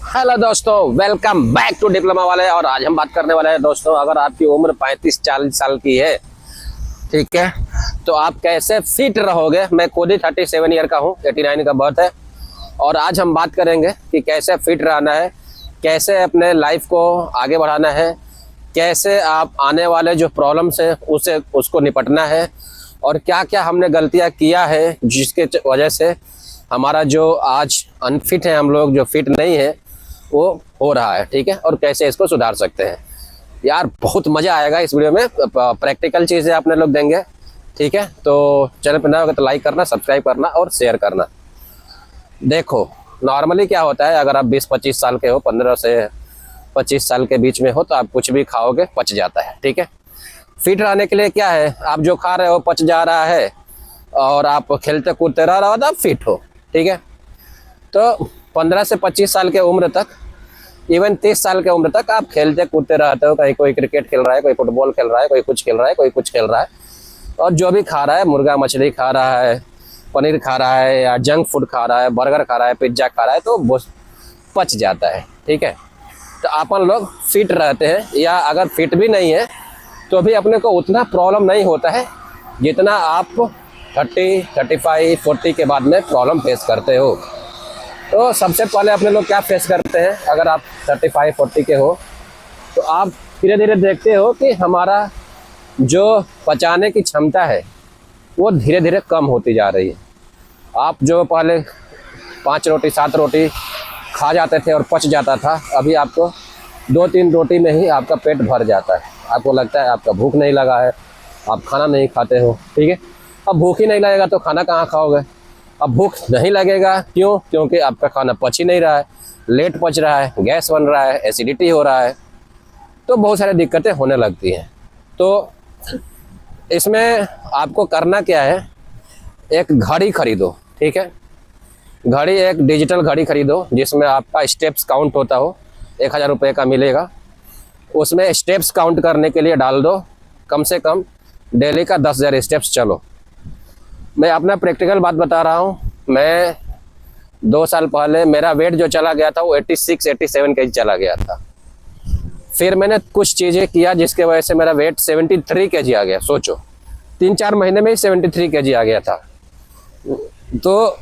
Hello दोस्तों, welcome back to diploma वाले। और आज हम बात करने वाले हैं दोस्तों, अगर आपकी उम्र 35-40 साल की है, ठीक है, तो आप कैसे फिट रहोगे। मैं खुद ही 37 ईयर का हूँ, 89 का बर्थ है। और आज हम बात करेंगे कि कैसे फिट रहना है, कैसे अपने लाइफ को आगे बढ़ाना है, कैसे आप आने वाले जो प्रॉब्लम्स हैं उसको निपटना है, और क्या क्या हमने गलतियाँ किया है जिसके वजह से हमारा जो आज अनफिट है, हम लोग जो फिट नहीं है वो हो रहा है, ठीक है, और कैसे इसको सुधार सकते हैं। यार बहुत मज़ा आएगा इस वीडियो में, प्रैक्टिकल चीज़ें आपने लोग देंगे, ठीक है। तो चैनल पर नया होगा तो लाइक करना, सब्सक्राइब करना और शेयर करना। देखो नॉर्मली क्या होता है, अगर आप 20-25 साल के हो, 15 से 25 साल के बीच में हो, तो आप कुछ भी खाओगे पच जाता है, ठीक है। फिट रहने के लिए क्या है, आप जो खा रहे हो पच जा रहा है और आप खेलते कूदते रह रहे हो तो आप फिट हो, ठीक है। तो 15 से 25 साल के उम्र तक, इवन 30 साल के उम्र तक आप खेलते कूदते रहते हो। कहीं कोई क्रिकेट खेल रहा है, कोई फुटबॉल खेल रहा है, कोई कुछ खेल रहा है, कोई कुछ खेल रहा है। और जो भी खा रहा है, मुर्गा मछली खा रहा है, पनीर खा रहा है, या जंक फूड खा रहा है, बर्गर खा रहा है, पिज्ज़ा खा रहा है, तो वो पच जाता है, ठीक है। तो अपन लोग फिट रहते हैं, या अगर फिट भी नहीं है तो भी अपने को उतना प्रॉब्लम नहीं होता है जितना आप 30, 35, 40 के बाद में प्रॉब्लम फेस करते हो। तो सबसे पहले अपने लोग क्या फेस करते हैं, अगर आप 35, 40 के हो तो आप धीरे धीरे देखते हो कि हमारा जो पचाने की क्षमता है वो धीरे धीरे कम होती जा रही है। आप जो पहले 5 रोटी 7 रोटी खा जाते थे और पच जाता था, अभी आपको 2-3 रोटी में ही आपका पेट भर जाता है। आपको लगता है आपका भूख नहीं लगा है, आप खाना नहीं खाते हो, ठीक है। अब भूख ही नहीं लगेगा तो खाना कहाँ खाओगे। अब भूख नहीं लगेगा, क्यों? क्योंकि आपका खाना पच ही नहीं रहा है, लेट पच रहा है, गैस बन रहा है, एसिडिटी हो रहा है, तो बहुत सारी दिक्कतें होने लगती हैं। तो इसमें आपको करना क्या है, एक घड़ी खरीदो, ठीक है। घड़ी, एक डिजिटल घड़ी खरीदो जिसमें आपका स्टेप्स काउंट होता हो। 1000 रुपये का मिलेगा, उसमें स्टेप्स काउंट करने के लिए डाल दो कम से कम डेली का 10,000 स्टेप्स चलो। मैं अपना प्रैक्टिकल बात बता रहा हूँ। मैं 2 साल पहले मेरा वेट जो चला गया था वो 86-87 kg चला गया था। फिर मैंने कुछ चीज़ें किया जिसके वजह से मेरा वेट 73 kg आ गया। सोचो 3-4 महीने में ही 73 kg आ गया था। तो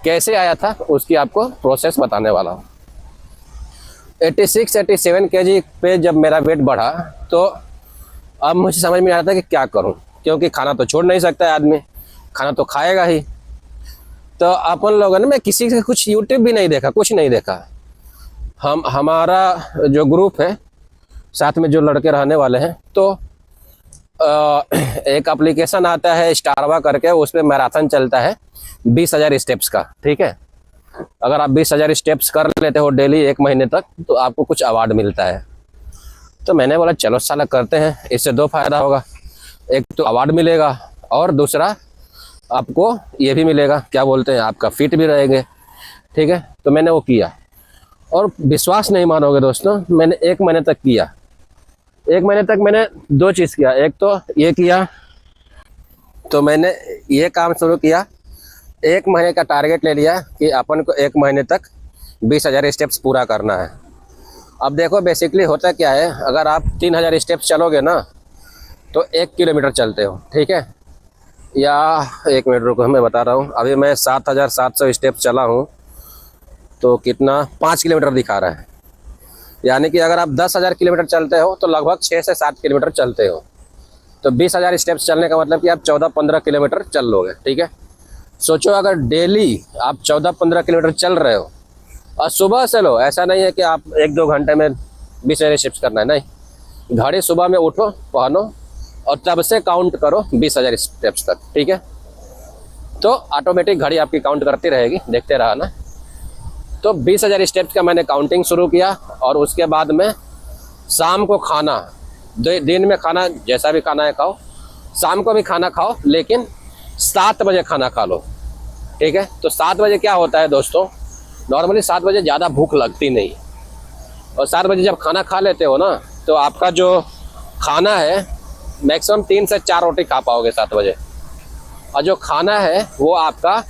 कैसे आया था उसकी आपको प्रोसेस बताने वाला हूँ। 86-87 kg पे जब मेरा वेट बढ़ा तो अब मुझे समझ में आ रहा था कि क्या करूँ, क्योंकि खाना तो छोड़ नहीं सकता है आदमी, खाना तो खाएगा ही। तो अपन लोगों ने, मैं किसी से कुछ यूट्यूब भी नहीं देखा, कुछ नहीं देखा। हमारा जो ग्रुप है, साथ में जो लड़के रहने वाले हैं, तो एक एप्लीकेशन आता है स्टारवा करके, उस पर मैराथन चलता है 20,000 स्टेप्स का, ठीक है। अगर आप 20,000 स्टेप्स कर लेते हो डेली 1 महीने तक तो आपको कुछ अवार्ड मिलता है। तो मैंने बोला चलो साला करते हैं, इससे 2 फायदा होगा, एक तो अवार्ड मिलेगा और दूसरा आपको ये भी मिलेगा, क्या बोलते हैं, आपका फिट भी रहेंगे, ठीक है। तो मैंने वो किया और विश्वास नहीं मानोगे दोस्तों, मैंने 1 महीने तक किया। 1 महीने तक मैंने 2 चीज़ किया। एक तो ये किया, तो मैंने ये काम शुरू किया, 1 महीने का टारगेट ले लिया कि अपन को 1 महीने तक 20,000 स्टेप्स पूरा करना है। अब देखो बेसिकली होता क्या है, अगर आप 3,000 स्टेप्स चलोगे ना तो 1 किलोमीटर चलते हो, ठीक है। या 1 मिनट रुको, मैं बता रहा हूँ। अभी मैं 7,700 स्टेप्स चला हूँ तो कितना, 5 किलोमीटर दिखा रहा है। यानी कि अगर आप 10,000 किलोमीटर चलते हो तो लगभग 6 से 7 किलोमीटर चलते हो। तो 20,000 स्टेप्स चलने का मतलब कि आप 14-15 किलोमीटर चल लोगे, ठीक है। सोचो अगर डेली आप 14-15 किलोमीटर चल रहे हो और सुबह से लो, ऐसा नहीं है कि आप 1-2 घंटे में 20,000 स्टेप्स करना है, नहीं। घड़ी सुबह में उठो, पहनो और तब से काउंट करो 20,000 स्टेप्स तक, ठीक है। तो ऑटोमेटिक घड़ी आपकी काउंट करती रहेगी, देखते रहा ना। तो 20,000 स्टेप्स का मैंने काउंटिंग शुरू किया, और उसके बाद में शाम को खाना, दिन में खाना जैसा भी खाना है खाओ, शाम को भी खाना खाओ, लेकिन 7 बजे खाना खा लो, ठीक है। तो 7 बजे क्या होता है दोस्तों, नॉर्मली 7 बजे ज़्यादा भूख लगती नहीं, और 7 बजे जब खाना खा लेते हो ना तो आपका जो खाना है मैक्सिमम 3 से 4 रोटी खा पाओगे 7 बजे, और जो खाना है वो आपका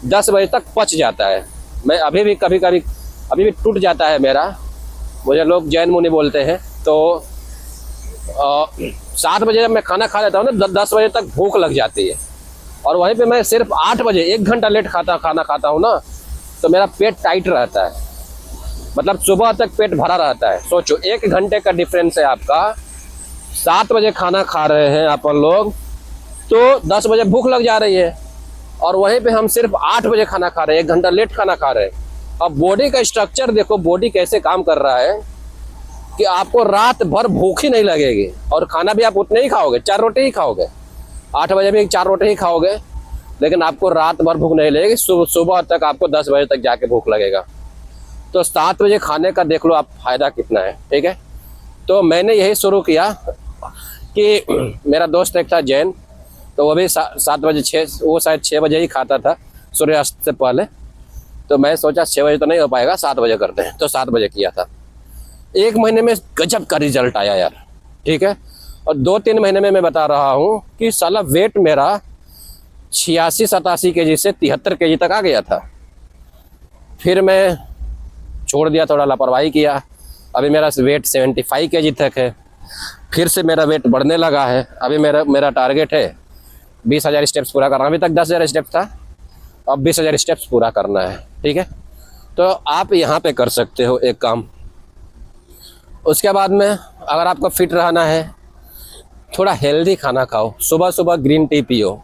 10 बजे तक पच जाता है। मैं अभी भी कभी कभी अभी भी टूट जाता है मेरा, मुझे लोग जैन मुनि बोलते हैं। तो 7 बजे जब मैं खाना खा लेता हूँ ना, 10 बजे तक भूख लग जाती है, और वहीं पे मैं सिर्फ 8 बजे 1 घंटा लेट खाना खाता हूँ ना, तो मेरा पेट टाइट रहता है, मतलब सुबह तक पेट भरा रहता है। सोचो 1 घंटे का डिफरेंस है आपका। 7 बजे खाना खा रहे हैं अपन लोग, तो 10 बजे भूख लग जा रही है, और वहीं पे हम सिर्फ 8 बजे खाना खा रहे हैं, 1 घंटा लेट खाना खा रहे हैं। अब बॉडी का स्ट्रक्चर देखो, बॉडी कैसे काम कर रहा है कि आपको रात भर भूख ही नहीं लगेगी, और खाना भी आप उतने ही खाओगे, 4 रोटी ही खाओगे, 8 बजे भी 4 रोटी ही खाओगे, लेकिन आपको रात भर भूख नहीं लगेगी। सुबह तक आपको 10 बजे तक जाके भूख लगेगा। तो 7 बजे खाने का देख लो आप फायदा कितना है, ठीक है। तो मैंने यही शुरू किया कि मेरा दोस्त एक था जैन, तो वो भी 7 बजे वो शायद 6 बजे ही खाता था सूर्यास्त से पहले। तो मैं सोचा 6 बजे तो नहीं हो पाएगा, 7 बजे करते हैं, तो 7 बजे किया था। 1 महीने में गजब का रिजल्ट आया यार, ठीक है। और 2-3 महीने में मैं बता रहा हूँ कि साला वेट मेरा 86-87 kg से 73 kg तक आ गया था। फिर मैं छोड़ दिया, थोड़ा लापरवाही किया, अभी मेरा वेट 75 kg तक है। फिर से मेरा वेट बढ़ने लगा है। अभी मेरा टारगेट है 20,000 स्टेप्स पूरा करना। अभी तक 10,000 स्टेप्स था, अब 20,000 स्टेप्स पूरा करना है, ठीक है। तो आप यहाँ पे कर सकते हो एक काम। उसके बाद में अगर आपको फिट रहना है, थोड़ा हेल्दी खाना खाओ, सुबह सुबह ग्रीन टी पियो,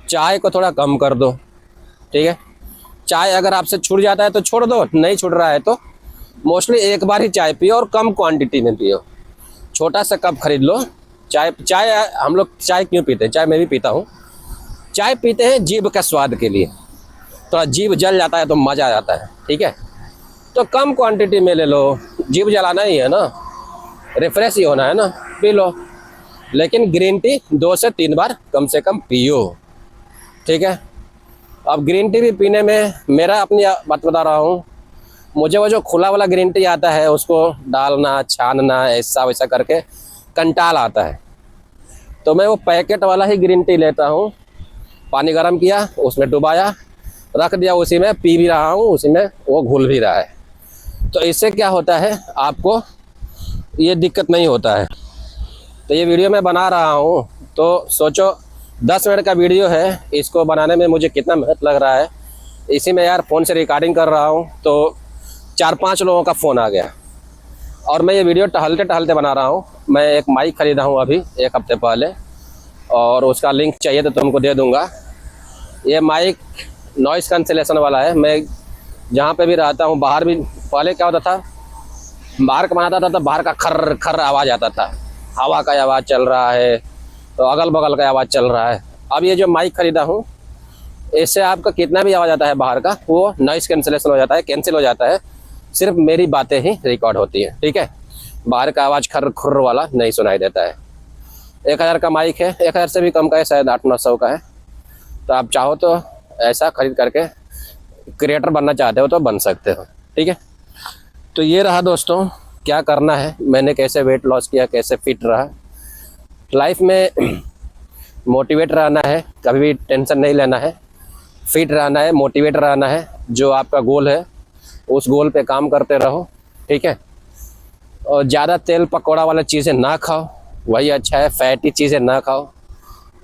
चाय को थोड़ा कम कर दो, ठीक है। चाय अगर आपसे छूट जाता है तो छोड़ दो, नहीं छूट रहा है तो मोस्टली एक बार ही चाय पियो, और कम क्वांटिटी में पियो। छोटा सा कप खरीद लो। चाय हम लोग चाय क्यों पीते हैं? चाय मैं भी पीता हूँ। चाय पीते हैं जीभ का स्वाद के लिए, थोड़ा जीभ जल जाता है तो मज़ा आ जाता है, ठीक है। तो कम क्वांटिटी में ले लो, जीभ जलाना ही है ना, रिफ्रेश ही होना है ना, पी लो। लेकिन ग्रीन टी 2 से 3 बार कम से कम पियो, ठीक है। अब ग्रीन टी भी पीने में मेरा अपनी बात बता रहा हूँ, मुझे वो जो खुला वाला ग्रीन टी आता है उसको डालना, छानना, ऐसा वैसा करके कंटाल आता है। तो मैं वो पैकेट वाला ही ग्रीन टी लेता हूँ। पानी गर्म किया, उसमें डुबाया, रख दिया, उसी में पी भी रहा हूँ, उसी में वो घुल भी रहा है। तो इससे क्या होता है, आपको ये दिक्कत नहीं होता है। तो ये वीडियो मैं बना रहा हूँ, तो सोचो 10 मिनट का वीडियो है, इसको बनाने में मुझे कितना मेहनत लग रहा है। इसी में यार फ़ोन से रिकॉर्डिंग कर रहा हूँ, तो 4-5 लोगों का फ़ोन आ गया, और मैं ये वीडियो टहलते टहलते बना रहा हूँ। मैं एक माइक ख़रीदा हूँ अभी 1 हफ्ते पहले, और उसका लिंक चाहिए तो तुमको दे दूँगा। ये माइक नॉइज़ कैंसिलेशन वाला है। मैं जहाँ पे भी रहता हूँ, बाहर भी पहले क्या होता था, बाहर का बनाता था तो बाहर का खर्र खर्र आवाज़ आता था, हवा का आवाज़ चल रहा है, तो अगल बगल का आवाज़ चल रहा है। अब ये जो माइक ख़रीदा हूँ, इससे आपका कितना भी आवाज़ आता है बाहर का, वो नॉइज़ कैंसिलेशन हो जाता है, कैंसिल हो जाता है। सिर्फ मेरी बातें ही रिकॉर्ड होती हैं, ठीक है। बाहर का आवाज़ खर्र खुर्र वाला नहीं सुनाई देता है। 1,000 का माइक है, 1,000 से भी कम का है, शायद 800-900 का है। तो आप चाहो तो ऐसा खरीद करके क्रिएटर बनना चाहते हो तो बन सकते हो, ठीक है। तो ये रहा दोस्तों, क्या करना है, मैंने कैसे वेट लॉस किया, कैसे फिट रहा। लाइफ में मोटिवेट रहना है, कभी भी टेंशन नहीं लेना है, फिट रहना है, मोटिवेट रहना है। जो आपका गोल है उस गोल पे काम करते रहो, ठीक है। और ज़्यादा तेल पकौड़ा वाला चीज़ें ना खाओ, वही अच्छा है। फैटी चीज़ें ना खाओ,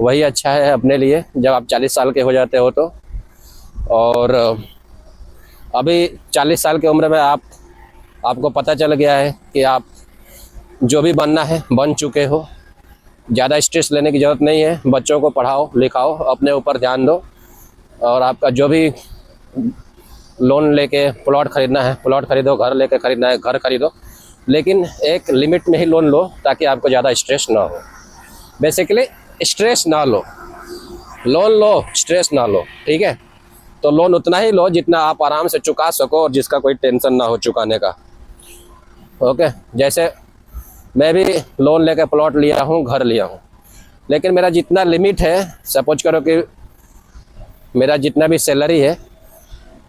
वही अच्छा है अपने लिए जब आप 40 साल के हो जाते हो तो। और अभी 40 साल की उम्र में आपको पता चल गया है कि आप जो भी बनना है बन चुके हो। ज़्यादा स्ट्रेस लेने की ज़रूरत नहीं है। बच्चों को पढ़ाओ लिखाओ, अपने ऊपर ध्यान दो, और आपका जो भी लोन लेके प्लॉट खरीदना है प्लॉट खरीदो, घर लेके खरीदना है घर खरीदो, लेकिन एक लिमिट में ही लोन लो ताकि आपको ज़्यादा स्ट्रेस ना हो। बेसिकली स्ट्रेस ना लो, लोन लो, स्ट्रेस ना लो, ठीक है। तो लोन उतना ही लो जितना आप आराम से चुका सको और जिसका कोई टेंशन ना हो चुकाने का, ओके। जैसे मैं भी लोन लेके प्लॉट लिया हूँ, घर लिया हूँ, लेकिन मेरा जितना लिमिट है, सपोज करो कि मेरा जितना भी सैलरी है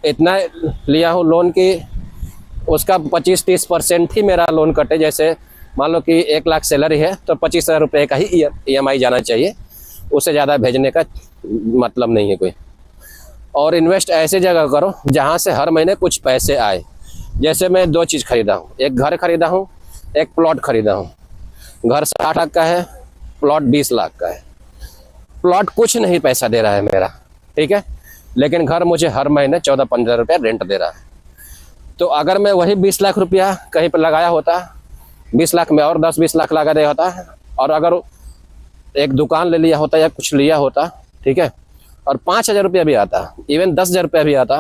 इतना लिया हूँ लोन की, उसका 25-30% ही मेरा लोन कटे। जैसे मान लो कि 1 लाख सैलरी है तो 25,000 रुपये का ही EMI जाना चाहिए, उससे ज़्यादा भेजने का मतलब नहीं है कोई। और इन्वेस्ट ऐसे जगह करो जहाँ से हर महीने कुछ पैसे आए। जैसे मैं 2 चीज़ खरीदा हूँ, एक घर खरीदा हूँ, एक प्लॉट खरीदा हूँ। घर 60 लाख का है, प्लॉट 20 लाख का है। प्लॉट कुछ नहीं पैसा दे रहा है मेरा, ठीक है, लेकिन घर मुझे हर महीने 14-15 रुपया रेंट दे रहा है। तो अगर मैं वही 20 लाख रुपया कहीं पर लगाया होता, 20 लाख में और 10-20 लाख लगा दिया होता, और अगर एक दुकान ले लिया होता या कुछ लिया होता, ठीक है, और 5,000 रुपया भी आता, इवन 10,000 रुपया भी आता,